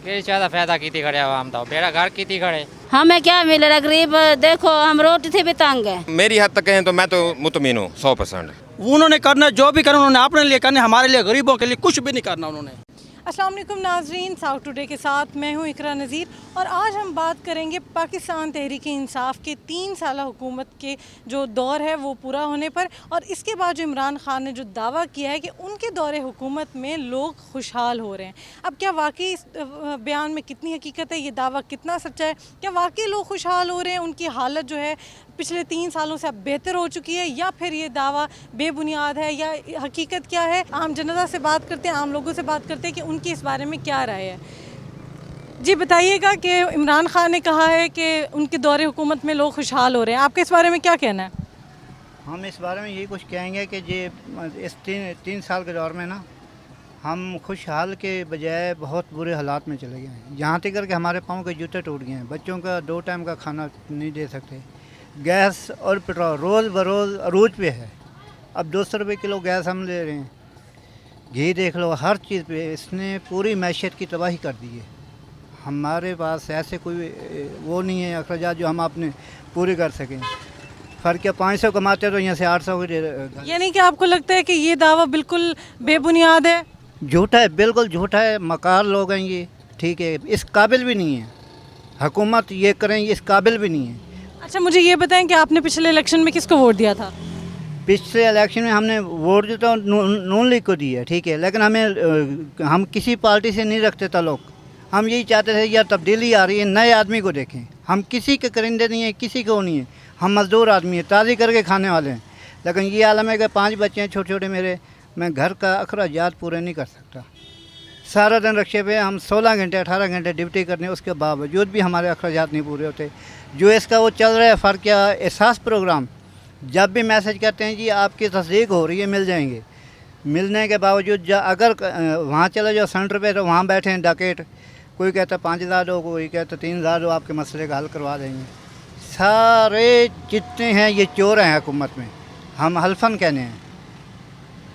किस ज़्यादा फायदा की खड़े आवाम तो बेड़ा घर की खड़े हमें क्या मिलेगा गरीब देखो हम रोटी से भी तंग है। मेरी हद तक कहें तो मैं तो मुतमिन हूँ 100%। उन्होंने करना जो भी करना उन्होंने अपने लिए करना, हमारे लिए गरीबों के लिए कुछ भी नहीं करना उन्होंने। अस्सलाम वालेकुम नाजरीन, साउथ टुडे के साथ मैं हूं इकरा नज़ीर और आज हम बात करेंगे पाकिस्तान तहरीक इंसाफ के 3 साल हुकूमत के जो दौर है वो पूरा होने पर, और इसके बाद जो इमरान खान ने जो दावा किया है कि उनके दौरे हुकूमत में लोग खुशहाल हो रहे हैं। अब क्या वाकई इस बयान में कितनी हकीकत है, ये दावा कितना सच्चा है, क्या वाकई लोग खुशहाल हो रहे हैं, उनकी हालत जो है पिछले 3 सालों से अब बेहतर हो चुकी है, या फिर ये दावा बेबुनियाद है, या हकीकत क्या है। आम जनता से बात करते हैं, आम लोगों से बात करते हैं कि उनकी इस बारे में क्या राय है। जी बताइएगा कि इमरान खान ने कहा है कि उनके दौरे हुकूमत में लोग खुशहाल हो रहे हैं, आपके इस बारे में क्या कहना है? हम इस बारे में यही कुछ कहेंगे कि ये इस तीन साल के दौर में ना हम खुशहाल के बजाय बहुत बुरे हालात में चले गए हैं। यहाँ तक करके हमारे पाँव के जूते टूट गए हैं, बच्चों का 2 टाइम का खाना नहीं दे सकते, गैस और पेट्रोल रोज़ बरोज़ अरूज पे है। अब 200 रुपये किलो गैस हम ले रहे हैं, घी देख लो, हर चीज़ पे इसने पूरी मैशत की तबाही कर दी है। हमारे पास ऐसे कोई वो नहीं है अखराजात जो हम अपने पूरे कर सकें। फ़र्क क्या 500 कमाते तो यहाँ से 800 के। यानी कि आपको लगता है कि ये दावा बिल्कुल बेबुनियाद है, झूठा है, बिल्कुल झूठा है, मकार लोग हैं ये, ठीक है, इस काबिल भी नहीं है। हुकूमत ये करें इस काबिल भी नहीं है। अच्छा मुझे ये बताएं कि आपने पिछले इलेक्शन में किसको वोट दिया था? पिछले इलेक्शन में हमने वोट जो तो नून लीग को दिया, ठीक है, लेकिन हम किसी पार्टी से नहीं रखते ताल्लुक। हम यही चाहते थे यार तब्दीली आ रही है, नए आदमी को देखें। हम किसी के करिंदे नहीं हैं, किसी को नहीं है, हम मज़दूर आदमी हैं, ताज़ी करके खाने वाले हैं। लेकिन ये आलम है कि 5 बच्चे हैं छोटे छोटे मेरे, मैं घर का अखराजात पूरे नहीं कर सकता। सारा दिन रक्शे पे हम 16 घंटे 18 घंटे ड्यूटी करने, उसके बावजूद भी हमारे अखराजात नहीं पूरे होते। जो इसका वो चल रहा है फ़र्क क्या एहसास प्रोग्राम, जब भी मैसेज करते हैं जी आपकी तस्दीक हो रही है, मिल जाएंगे, मिलने के बावजूद अगर वहाँ चले जाओ सेंटर पे तो वहाँ बैठे हैं डाकेट, कोई कहता 5,000 दो, कोई कहता 3,000 दो, आपके मसले का हल करवा देंगे। सारे जितने हैं ये चोर हैं हुकूमत में, हम हल्फन कहने हैं,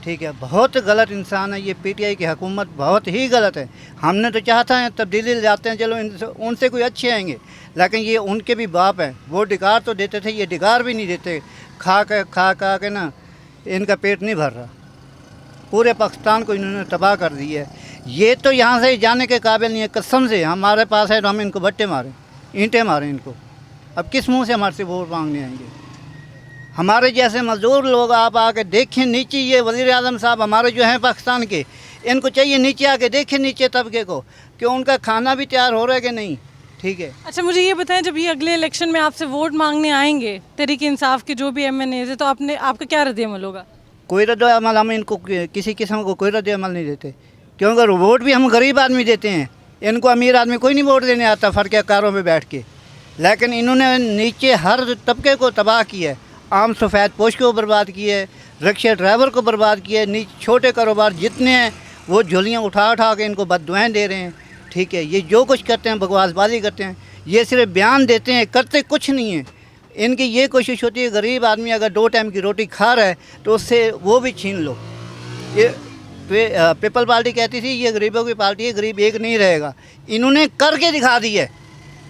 ठीक है। बहुत गलत इंसान है ये PTI की हुकूमत, बहुत ही गलत है। हमने तो चाहता है तब्दीली लाते हैं, चलो उनसे कोई अच्छे आएंगे, लेकिन ये उनके भी बाप हैं। वो डिगार तो देते थे, ये डिगार भी नहीं देते। खा के ना इनका पेट नहीं भर रहा। पूरे पाकिस्तान को इन्होंने तबाह कर दिया है। ये तो यहाँ से जाने के काबिल नहीं है, कसम से। हमारे पास है तो हम इनको भट्टे मारें, ईंटें मारें इनको। अब किस मुँह से हमारे से वोट मांगने आएंगे? हमारे जैसे मज़दूर लोग आप आके देखें नीचे, ये वज़ीर आज़म साहब हमारे जो हैं पाकिस्तान के, इनको चाहिए नीचे आके देखें नीचे तबके को कि उनका खाना भी तैयार हो रहा है कि नहीं, ठीक है। अच्छा मुझे ये बताएं, जब ये अगले इलेक्शन में आपसे वोट मांगने आएंगे तहरीक इंसाफ के जो भी MNAs है, तो आपका क्या रद्द-ए-अमल होगा? कोई रद्द-ए-अमल हम इनको किसी किस्म को कोई रद्द-ए-अमल नहीं देते, क्योंकि वोट भी हम गरीब आदमी देते हैं, इनको अमीर आदमी कोई नहीं वोट देने आता फ़र्क है कारों में बैठ के। लेकिन इन्होंने नीचे हर तबके को तबाह किया है। आम सफ़ेद पोश को बर्बाद किए, रिक्शा ड्राइवर को बर्बाद किए, नीचे छोटे कारोबार जितने हैं वो झोलियाँ उठा के इनको बददुआएं दे रहे हैं, ठीक है। ये जो कुछ करते हैं बकवासबाजी करते हैं, ये सिर्फ बयान देते हैं, करते कुछ नहीं है। इनकी ये कोशिश होती है गरीब आदमी अगर 2 टाइम की रोटी खा रहा है तो उससे वो भी छीन लो। ये पीपल पार्टी कहती थी ये गरीबों की पार्टी है, गरीब एक नहीं रहेगा। इन्होंने करके दिखा दी है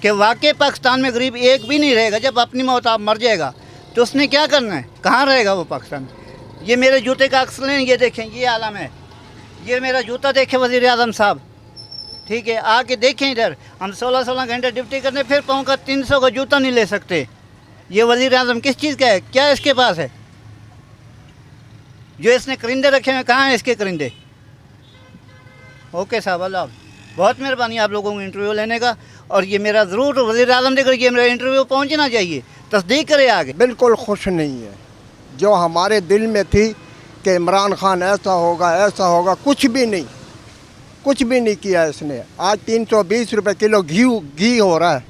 कि वाकई पाकिस्तान में गरीब एक भी नहीं रहेगा। जब अपनी मौत आप मर जाएगा तो उसने क्या करना है, कहाँ रहेगा वो पाकिस्तान? ये मेरे जूते का अक्स लें, ये देखें, ये आलम है। ये मेरा जूता देखे वज़ीर आज़म साहब, ठीक है, आके देखें इधर। हम 16 घंटे ड्यूटी करने, फिर पाँव का 300 का जूता नहीं ले सकते। ये वज़ीर आज़म किस चीज़ का है? क्या इसके पास है? जो इसने करिंदे रखे हैं, कहाँ हैं इसके करिंदे? ओके साहब, अल्लाह बहुत मेहरबानी आप लोगों को इंटरव्यू लेने का। और ये मेरा ज़रूर वज़ीर आज़म देकर ये मेरा इंटरव्यू पहुँचना चाहिए, तस्दीक करे आगे। बिल्कुल खुश नहीं है। जो हमारे दिल में थी कि इमरान खान ऐसा होगा, कुछ भी नहीं किया इसने। आज 320 रुपये किलो घी हो रहा है,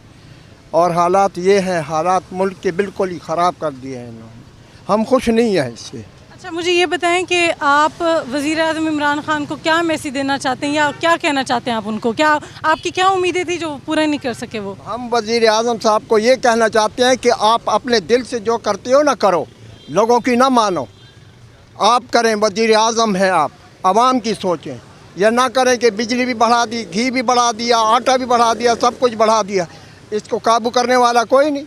और हालात ये हैं, हालात मुल्क के बिल्कुल ही ख़राब कर दिए हैं इन्होंने। हम खुश नहीं हैं इससे। अच्छा मुझे ये बताएं कि आप वज़ीर आज़म इमरान खान को क्या मैसेज देना चाहते हैं, या क्या कहना चाहते हैं आप उनको? क्या आपकी क्या उम्मीदें थी जो पूरा नहीं कर सके? वो हम वज़ीर आज़म साहब को ये कहना चाहते हैं कि आप अपने दिल से जो करते हो ना करो, लोगों की ना मानो, आप करें। वज़ीर आज़म हैं आप, आवाम की सोचें। यह ना करें कि बिजली भी बढ़ा दी, घी भी बढ़ा दिया, आटा भी बढ़ा दिया, सब कुछ बढ़ा दिया। इसको काबू करने वाला कोई नहीं।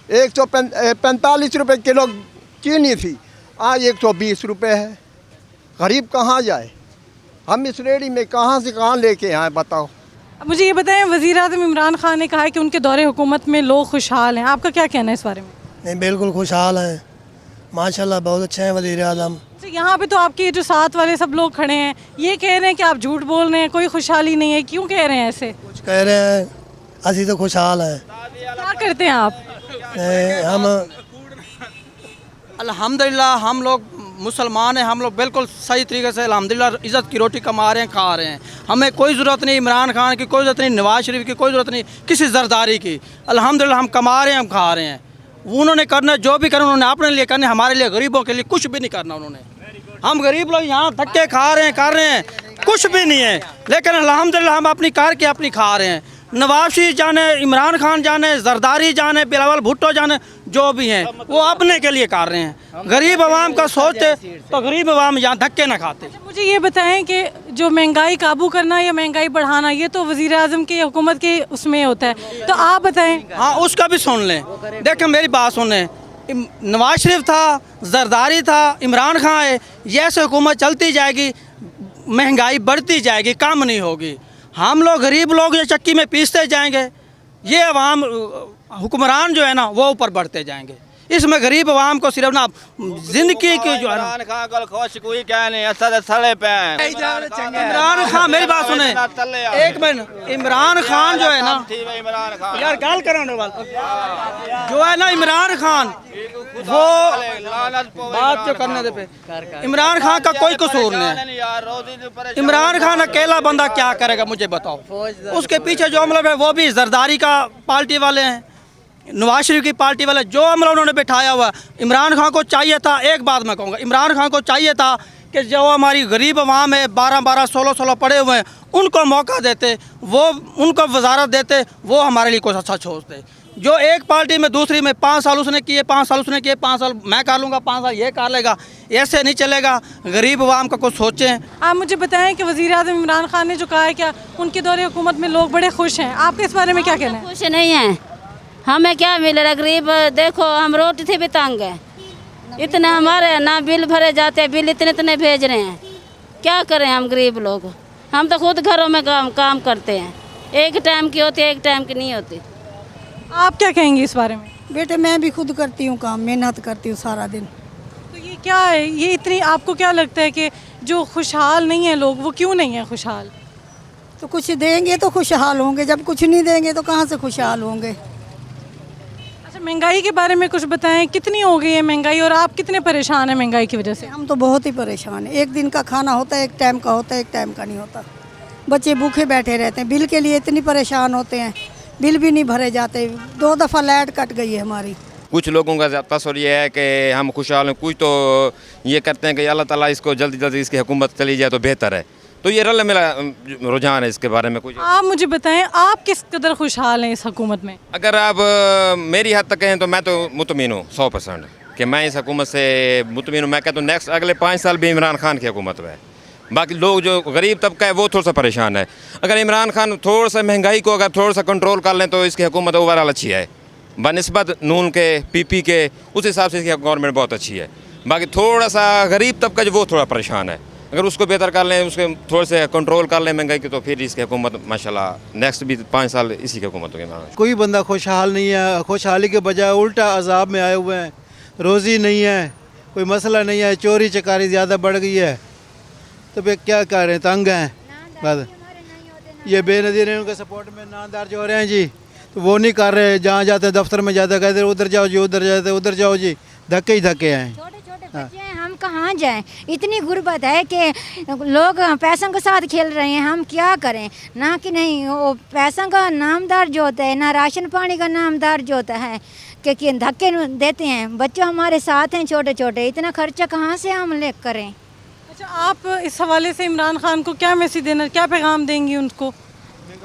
145 रुपये किलो चीनी थी, आज 120 रुपये है। गरीब कहाँ जाए? हम इस रेडी में कहाँ से कहाँ लेके आए बताओ। अब मुझे ये बताएं, वज़ीर आज़म इमरान खान ने कहा है कि उनके दौरे हुकूमत में लोग खुशहाल हैं, आपका क्या कहना है इस बारे में? नहीं, बिल्कुल खुशहाल हैं माशाल्लाह, बहुत अच्छे हैं वज़ीर आज़म। अच्छा, यहाँ पे तो आपके जो साथ वाले सब लोग खड़े हैं, ये कह रहे हैं कि आप झूठ बोल रहे हैं, कोई खुशहाली नहीं है। क्यों कह रहे हैं ऐसे? कुछ कह रहे हैं, असी तो खुशहाल हैं। क्या करते हैं आप? हम अल्हम्दुलिल्लाह हम लोग मुसलमान हैं, हम लोग बिल्कुल सही तरीके से अल्हम्दुलिल्लाह इज़्ज़त की रोटी कमा रहे हैं, खा रहे हैं। हमें कोई ज़रूरत नहीं इमरान खान की, कोई ज़रूरत नहीं नवाज शरीफ की, कोई ज़रूरत नहीं किसी ज़रदारी की। अल्हम्दुलिल्लाह हम कमा रहे हैं, हम खा रहे हैं। उन्होंने करना जो भी करना उन्होंने अपने लिए करना, हमारे लिए गरीबों के लिए कुछ भी नहीं करना उन्होंने। हम गरीब लोग यहाँ धक्के खा रहे हैं, कर रहे हैं, कुछ भी नहीं है। लेकिन अल्हम्दुलिल्लाह हम अपनी कार के अपनी खा रहे हैं। नवाज शरीफ जाने, इमरान खान जाने, जरदारी जाने, बिलावल भुट्टो जाने, जो भी हैं वो अपने के लिए कर रहे हैं। गरीब आवाम का सोचते तो गरीब आवाम यहाँ धक्के ना खाते। मुझे ये बताएं कि जो महंगाई काबू करना या महंगाई बढ़ाना, ये तो वज़ीर आज़म की हुकूमत के उसमें होता है, तो आप बताएं। हाँ, उसका भी सुन लें। देखें मेरी बात सुन लें, नवाज शरीफ था, जरदारी था, इमरान खान है, ये ऐसे हुकूमत चलती जाएगी, महंगाई बढ़ती जाएगी, कम नहीं होगी। हम लोग गरीब लोग ये चक्की में पीसते जाएंगे, ये अवाम हुक्मरान जो है ना वो ऊपर बढ़ते जाएंगे। इसमें गरीब आवाम को सिर्फ ना जिंदगी की जो है ना, इमरान खान मेरी बात सुने एक मिनट, इमरान खान जो है ना यार गाल कराने वाला जो है ना, इमरान खान वो बात जो करने दे पे, इमरान खान का कोई कसूर नहीं है। इमरान खान अकेला बंदा क्या करेगा मुझे बताओ। उसके पीछे जो अमला है वो भी जरदारी का पार्टी वाले हैं, नवाज शरीफ की पार्टी वाले, जो अमला उन्होंने बिठाया हुआ। इमरान खान को चाहिए था, एक बात मैं कहूँगा, इमरान खान को चाहिए था कि जो हमारी गरीब अवाम है 12-12, 16-16 पड़े हुए हैं, उनको मौका देते, वो उनको वजारत देते, वो हमारे लिए कुछ अच्छा सोचते। जो एक पार्टी में दूसरी में 5 साल उसने किए, 5 साल उसने किए, 5 साल मैं कर लूँगा, 5 साल ये कर लेगा, ऐसे नहीं चलेगा। गरीब अवाम का कुछ सोचें। आप मुझे बताएं कि वज़ीर आज़म इमरान खान ने जो कहा है क्या उनके दौरे हुकूमत में लोग बड़े खुश हैं, आपके इस बारे में क्या कहना है? कुछ नहीं है, हमें क्या मिल रहा? गरीब देखो, हम रोटी से भी तंग है, इतने हमारे ना बिल भरे जाते हैं, बिल इतने इतने भेज रहे हैं, क्या करें हम गरीब लोग। हम तो खुद घरों में काम करते हैं, एक टाइम की होती है, एक टाइम की नहीं होती। आप क्या कहेंगे इस बारे में? बेटे मैं भी खुद करती हूँ काम, मेहनत करती हूँ सारा दिन। तो ये क्या है, ये इतनी आपको क्या लगता है कि जो खुशहाल नहीं है लोग, वो क्यों नहीं है खुशहाल? तो कुछ देंगे तो खुशहाल होंगे, जब कुछ नहीं देंगे तो कहाँ से खुशहाल होंगे। अच्छा, महंगाई के बारे में कुछ बताएं, कितनी हो गई है महंगाई और आप कितने परेशान हैं महंगाई की वजह से? हम तो बहुत ही परेशान हैं। एक दिन का खाना होता है, एक टाइम का होता है, एक टाइम का नहीं होता। बच्चे भूखे बैठे रहते हैं, बिल के लिए इतनी परेशान होते हैं, बिल भी नहीं भरे जाते। 2 दफ़ा लाइट कट गई है हमारी। कुछ लोगों का तस्वर ये है कि हम खुशहाल हैं, कुछ तो ये करते हैं कि अल्लाह ताला इसको जल्दी जल्दी इसकी हुकूमत चली जाए तो बेहतर है। तो ये रल मिला रुझान है इसके बारे में। कुछ आप मुझे बताएं, आप किस कदर खुशहाल हैं इस हुकूमत में? अगर आप मेरी हद तक कहें तो मैं तो मुतमिन हूँ 100% कि मैं इस हुकूमत से मुतमिन हूँ। मैं कहता हूँ नेक्स्ट अगले 5 साल भी इमरान खान की हुकूमत है। बाकी लोग जो गरीब तबका है वो थोड़ा सा परेशान है। अगर इमरान खान थोड़ा सा महंगाई को अगर थोड़ा सा कंट्रोल कर लें तो इसकी हुकूमत ओवरऑल अच्छी है, बनिस्बत नून के PP के, उस हिसाब से इसकी गवर्नमेंट बहुत अच्छी है। बाकी थोड़ा सा गरीब तबका जो वो थोड़ा परेशान है, अगर उसको बेहतर कर लें, उसके थोड़े से कंट्रोल कर लें महंगाई की, तो फिर इसकी हुकूमत माशाल्लाह नेक्स्ट भी 5 साल इसी की हुकूमत होगी। कोई बंदा खुशहाल नहीं है, खुशहाली के बजाय उल्टा अजाब में आए हुए हैं। रोज़ी नहीं है, कोई मसला नहीं है, चोरी चकारी ज़्यादा बढ़ गई है, तो फिर क्या कर रहे हैं, तंग हैं बस। ये बेनज़ीर हैं, उनके सपोर्ट में नामदार जो हो रहे हैं जी, तो वो नहीं कर रहे। जहाँ जाते हैं दफ्तर में जाते कहते उधर जाओ जी, उधर जाते उधर जाओ जी, धक्के ही धक्के हैं। छोटे छोटे बच्चे हैं, हम कहाँ जाएं? इतनी गुर्बत है कि लोग पैसों के साथ खेल रहे हैं, हम क्या करें? ना कि नहीं, वो पैसों का नामदार जो होता है ना, राशन पानी का नामदार जो होता है कि धक्के देते हैं। बच्चे हमारे साथ हैं छोटे छोटे, इतना खर्चा कहाँ से हम ले करें? अच्छा, आप इस हवाले से इमरान खान को क्या मैसेज देना, क्या पैगाम देंगी उनको?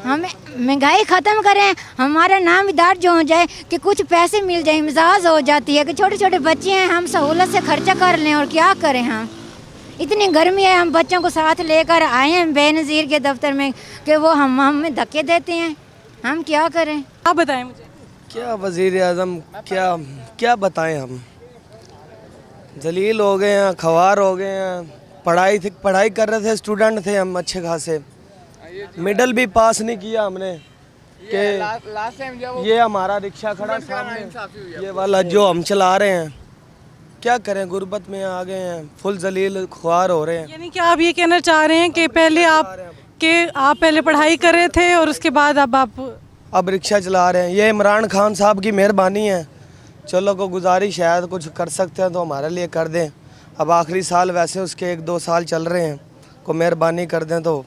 हमें महंगाई ख़त्म करें, हमारा नामदार जो हो जाए कि कुछ पैसे मिल जाए, मिजाज हो जाती है कि छोटे छोटे बच्चे हैं, हम सहूलत से खर्चा कर लें, और क्या करें हम? इतनी गर्मी है, हम बच्चों को साथ लेकर आए हैं बेनज़ीर के दफ्तर में कि वो हमें धक्के देते हैं, हम क्या करें? आप बताएं मुझे। क्या वज़ीर आज़म, क्या क्या बताएं हम, जलील हो गए हैं, खवार हो गए हैं। पढ़ाई कर रहे थे, स्टूडेंट थे हम अच्छे खासे, मिडल भी पास नहीं किया हमने कि ये हमारा रिक्शा खड़ा सामने, ये वाला जो हम चला रहे हैं, क्या करें, गुर्बत में आ गए हैं, फुल जलील ख्वार हो रहे हैं। यानी कि आप ये कहना चाह रहे हैं कि आप पहले पढ़ाई कर रहे थे और उसके बाद अब रिक्शा चला रहे हैं। ये इमरान खान साहब की मेहरबानी है, चलो को गुजारिश शायद कुछ कर सकते हैं तो हमारे लिए कर दें। अब आखिरी साल वैसे उसके 1-2 साल चल रहे हैं, को मेहरबानी कर दें तो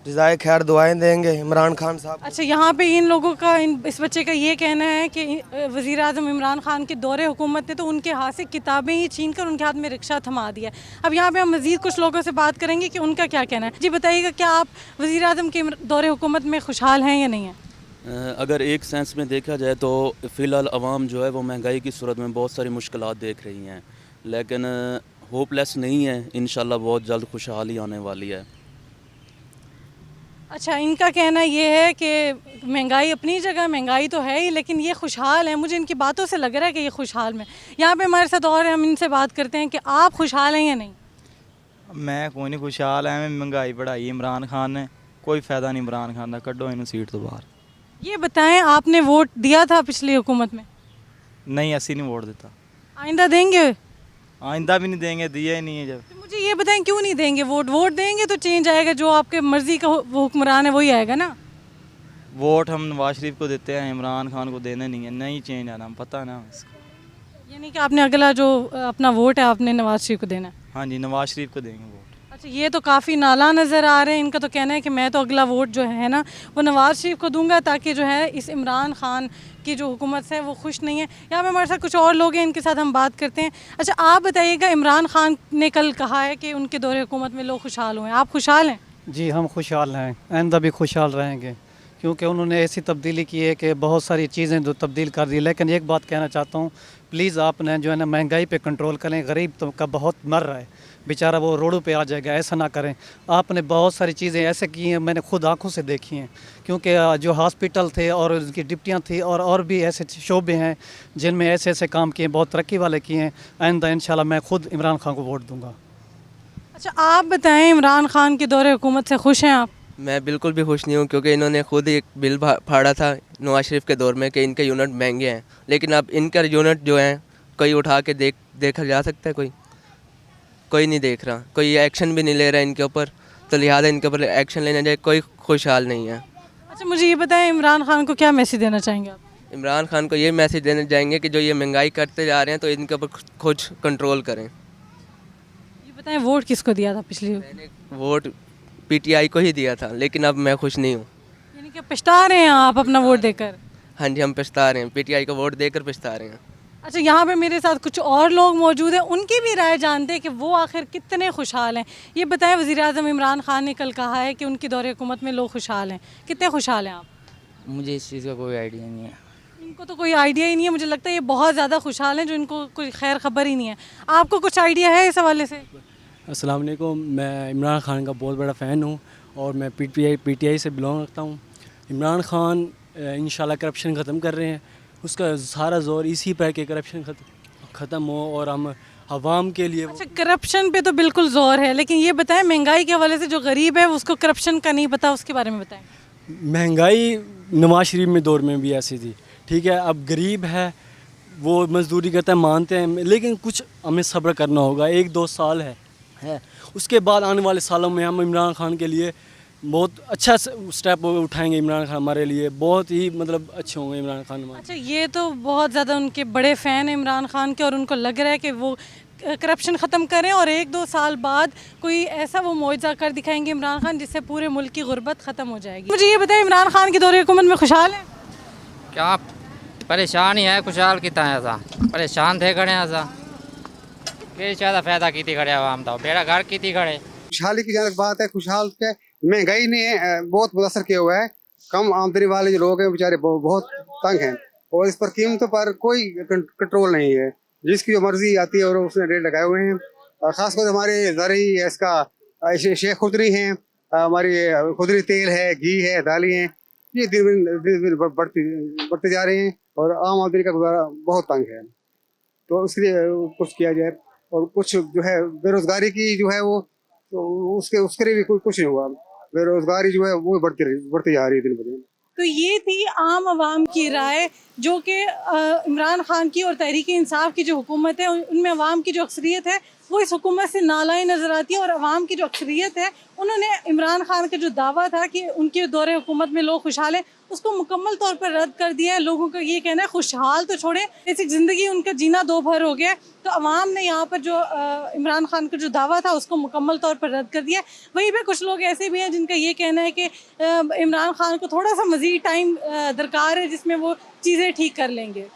जज़ाए खैर दुआएं देंगे इमरान खान साहब। अच्छा, यहाँ पे इन लोगों का इस बच्चे का ये कहना है कि वज़ीर आज़म इमरान खान के दौरे हुकूमत ने तो उनके हाथ से किताबें ही छीन कर उनके हाथ में रिक्शा थमा दिया। अब यहाँ पे हम मज़ीद कुछ लोगों से बात करेंगे कि उनका क्या कहना है। जी बताइएगा, क्या आप वज़ीर आज़म के दौरे हुकूमत में खुशहाल हैं या नहीं हैं? अगर एक सेंस में देखा जाए तो फ़िलहाल आवाम जो है वो महंगाई की सूरत में बहुत सारी मुश्किलात देख रही हैं, लेकिन होपलेस नहीं है, इंशाल्लाह बहुत जल्द खुशहाली आने वाली है। अच्छा, इनका कहना ये है कि महंगाई अपनी जगह महंगाई तो है ही, लेकिन ये खुशहाल है। मुझे इनकी बातों से लग रहा है कि ये खुशहाल में। यहाँ पे हमारे साथ और हम इनसे बात करते हैं कि आप खुशहाल हैं या नहीं? मैं कोई नहीं खुशहाल है, महंगाई बढ़ाई इमरान खान ने, कोई फ़ायदा नहीं इमरान खान का, कड्डो इन सीट तो बाहर। ये बताएं, आपने वोट दिया था पिछली हुकूमत में? नहीं, असी नहीं वोट देता। आइंदा देंगे? आइंदा भी नहीं देंगे, दिया ही नहीं है। जब तो मुझे ये बताएं क्यों नहीं देंगे वोट देंगे तो चेंज आएगा, जो आपके मर्जी का वो हुक्मरान है वही आएगा ना। वोट हम नवाज शरीफ को देते हैं, इमरान खान को देने नहीं है, नहीं चेंज आना, हम पता ना इसका। यानी कि आपने अगला जो अपना वोट है आपने नवाज शरीफ को देना है? हाँ जी, नवाज शरीफ को देंगे वोट। अच्छा, ये तो काफ़ी नाला नज़र आ रहे हैं। इनका तो कहना है कि मैं तो अगला वोट जो है ना वो नवाज शरीफ को दूंगा, ताकि जो है इस इमरान खान की जो हुकूमत से वो खुश नहीं है। यहाँ पे हमारे साथ कुछ और लोग हैं, इनके साथ हम बात करते हैं। अच्छा, आप बताइएगा, इमरान खान ने कल कहा है कि उनके दौरे हुकूमत में लोग खुशहाल हुए, आप खुशहाल हैं? जी हम खुशहाल हैं, आइंदा भी खुशहाल रहेंगे, क्योंकि उन्होंने ऐसी तब्दीली की है कि बहुत सारी चीज़ें जो तब्दील कर दी। लेकिन एक बात कहना चाहता हूँ, प्लीज़ आपने जो है ना महंगाई पे कंट्रोल करें, गरीब तबका बहुत मर रहा है बेचारा, वो रोडों पे आ जाएगा, ऐसा ना करें। आपने बहुत सारी चीज़ें ऐसे की हैं, मैंने खुद आंखों से देखी हैं, क्योंकि जो हॉस्पिटल थे और उनकी डिप्टियाँ थी और भी ऐसे शोबे हैं जिनमें ऐसे ऐसे काम किए, बहुत तरक्की वाले किए हैं। आइंदा इंशाल्लाह मैं खुद इमरान खान को वोट दूँगा। अच्छा, आप बताएं, इमरान खान के दौरे हुकूमत से खुश हैं आप? मैं बिल्कुल भी खुश नहीं हूँ, क्योंकि इन्होंने खुद एक बिल फाड़ा था नवाज शरीफ के दौर में कि इनके यूनिट महंगे हैं, लेकिन अब इनका यूनिट जो है कोई उठा के देखा जा सकता है? कोई नहीं देख रहा, कोई एक्शन भी नहीं ले रहा इनके ऊपर, तो लिहाजा इनके ऊपर एक्शन लेना चाहिए। कोई खुशहाल नहीं है। अच्छा, मुझे ये बताएं, इमरान खान को क्या मैसेज देना चाहेंगे आप? इमरान खान को ये मैसेज देना चाहेंगे कि जो ये महंगाई करते जा रहे हैं तो इनके ऊपर खुद कंट्रोल करें। ये बताएं, वोट किसको दिया था पिछली? मैंने वोट PTI को ही दिया था, लेकिन अब मैं खुश नहीं हूँ। यानी कि पछता रहे हैं आप अपना वोट देकर? हाँ जी, हम पछता रहे हैं, PTI को वोट देकर पछता रहे हैं। अच्छा, यहाँ पे मेरे साथ कुछ और लोग मौजूद हैं, उनकी भी राय जानते हैं कि वो आखिर कितने खुशहाल हैं। ये बताएं, वज़ीर आज़म इमरान खान ने कल कहा है कि उनकी दौरे हुकूमत में लोग खुशहाल हैं, कितने खुशहाल हैं आप? मुझे इस चीज़ का कोई आइडिया नहीं है। इनको तो कोई आइडिया ही नहीं है, मुझे लगता है ये बहुत ज़्यादा खुशहाल हैं, जो इनको कोई खैर खबर ही नहीं है। आपको कुछ आइडिया है इस हवाले से? अस्सलाम वालेकुम, मैं इमरान खान का बहुत बड़ा फ़ैन हूँ और मैं PTI से बिलोंग रखता हूँ। इमरान खान इंशाल्लाह करप्शन ख़त्म कर रहे हैं, उसका सारा जोर इसी पर कि करप्शन ख़त्म हो और हम आवाम के लिए। अच्छा, करप्शन पे तो बिल्कुल जोर है, लेकिन ये बताएं, महंगाई के हवाले से जो गरीब है उसको करप्शन का नहीं पता, उसके बारे में बताएं। महंगाई नवाज शरीफ में दौर में भी ऐसी थी, ठीक है। अब गरीब है, वो मजदूरी करता है, मानते हैं, लेकिन कुछ हमें सब्र करना होगा। 1-2 साल है, उसके बाद आने वाले सालों में हम इमरान खान के लिए बहुत अच्छा स्टेप उठाएंगे। इमरान खान हमारे लिए बहुत ही मतलब अच्छे होंगे इमरान खान हमारे। अच्छा, ये तो बहुत ज़्यादा उनके बड़े फ़ैन हैं इमरान खान के, और उनको लग रहा है कि वो करप्शन ख़त्म करें और 1-2 साल बाद कोई ऐसा वो मुआवजा कर दिखाएंगे इमरान खान जिससे पूरे मुल्क की गुर्बत ख़त्म हो जाएगी। मुझे ये बताएं, इमरान खान के दौरे हुकूमत में खुशहाल हैं? क्या परेशान ही है, खुशहाल कितना है ऐसा, परेशान थे खड़े ऐसा कि ज़्यादा फ़ायदा की खड़े आवाम था, बेड़ा घर की खड़े। खुशहाली की जहाँ तक बात है, खुशहाल के महंगाई ने बहुत मुतासर किया हुआ है। कम आमदनी वाले जो लोग हैं बेचारे बहुत तंग हैं, और इस पर कीमतों पर कोई कंट्रोल नहीं है। जिसकी जो मर्जी आती है और उसने रेट लगाए हुए हैं। ख़ासकर हमारे ज़री इसका शेख खुदरी हैं, हमारी खुदरी तेल है, घी है, दालें हैं, ये दिन बढ़ते जा रहे हैं और आम आदमी का गुजारा बहुत तंग है। तो उसके लिए कुछ किया जाए और कुछ जो है बेरोज़गारी की जो है वो तो उसके लिए भी कुछ नहीं हुआ। बेरोज़गारी जो है वो बढ़ती जा रही है दिन ब दिन। तो ये थी आम आवाम की राय, जो कि इमरान खान की और तहरीक इंसाफ की जो हुकूमत है उनमें अवाम की जो अक्सरियत है वो इस हुकूमत से नालाई नज़र आती है, और अवाम की जो अक्सरियत है उन्होंने इमरान खान का जो दावा था कि उनके दौरे हुकूमत में लोग खुशहाल हैं उसको मुकम्मल तौर पर रद्द कर दिया है। लोगों का ये कहना है खुशहाल तो छोड़ें, ऐसी ज़िंदगी उनका जीना दो भर हो गया। तो अवाम ने यहाँ पर जो इमरान खान का जो दावा था उसको मुकम्मल तौर पर रद्द कर दिया। वहीं पे कुछ लोग ऐसे भी हैं जिनका ये कहना है कि इमरान खान को थोड़ा सा मज़ीद टाइम दरकार है जिसमें वो चीज़ें ठीक कर लेंगे।